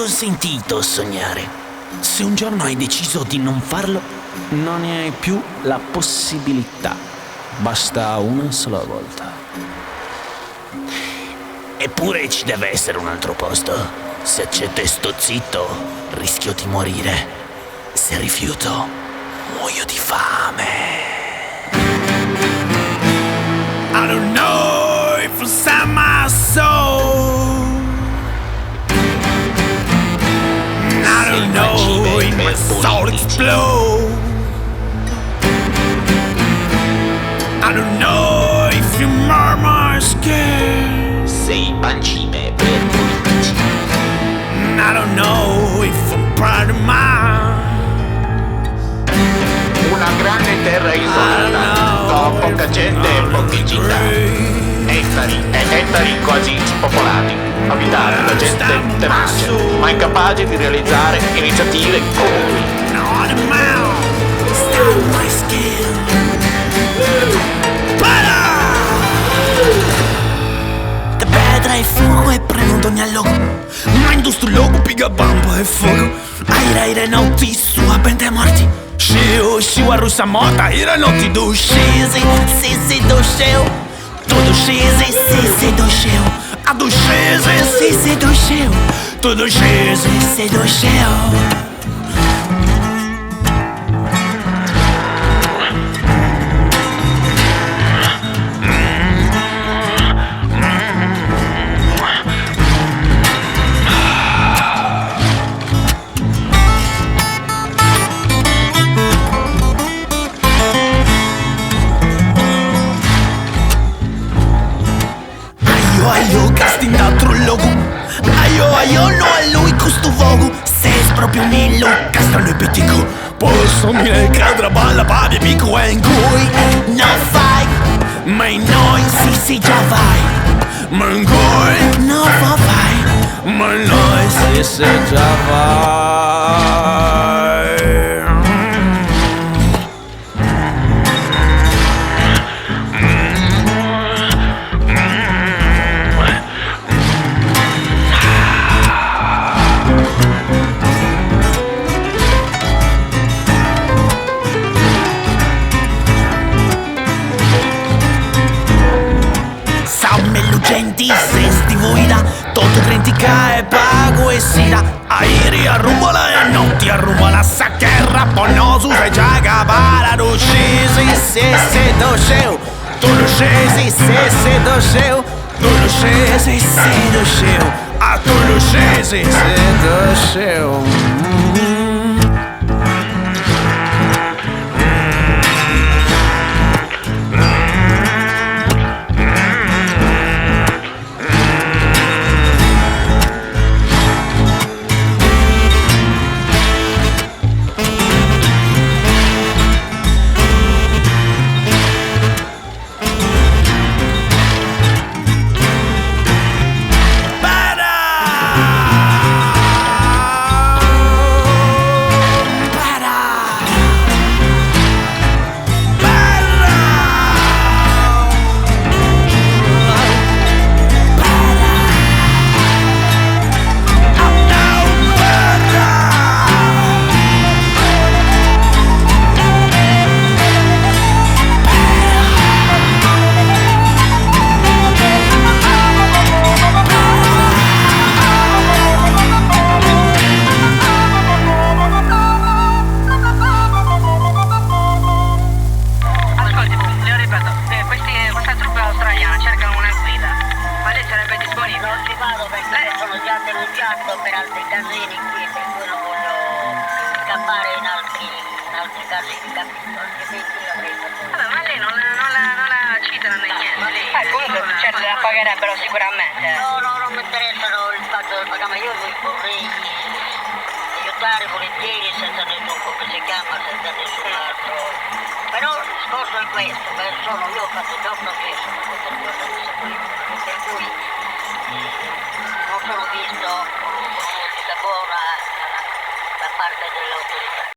consentito sognare. Se un giorno hai deciso di non farlo, non ne hai più la possibilità. Basta una sola volta. Eppure ci deve essere un altro posto. Se accetto e sto zitto, rischio di morire. Se rifiuto, muoio di fame. I don't know if inside my soul, I don't know if my soul explode. I don't know if you mar my skin. Sei pancime per politici. I don't know if I'm proud of mine. Una grande terra isolata, con poca gente e poche città. Ettari quasi spopolati, abitati da gente tenace, ma incapace di realizzare iniziative comuni. On the mouth, stop my skin. Te pedra e fuoco e prendo ogni logo. Ma industria logo piga bamba e fuoco. Aire notti su a bende morti. Shiu a russa morta, ira notti do scizi, si do sceu. Tudo scizi, si do sceu. A do scizi, si do sceu. Tudo scizi, si do sceu. Aio, casting d'altro logo. Aio, no a lui questo vogo. Se proprio Nilo, castro e pitico. Posso mi ne cadra balla, babi, pico e in cui non fai. Ma in noi si già vai. Ma in cui non vai. Ma in noi si già vai. Gente, se stivoida, tutto critica e pago e sida. Airi arrumola e notti arrumola saccherra ponosu se giaga bara do scesi se do sceu. Tu lo scesi se do sceu. Tu lo scesi se do sceu. A tu lo scesi se do sceu. Per altri casini qui, per cui non voglio scappare in altri casini, capito? Altrimenti l'avrei fatto. Vabbè, ma lei non la citano né niente. Comunque certo la pagherebbero sicuramente. No, non mi interessano il fatto del pagamento, io vorrei aiutare volentieri senza nessun, come si chiama, senza nessun altro. Però il discorso è questo, io ho fatto già un processo per questa cosa di sepoltura, per cui non sono visto buona da parte delle autorità.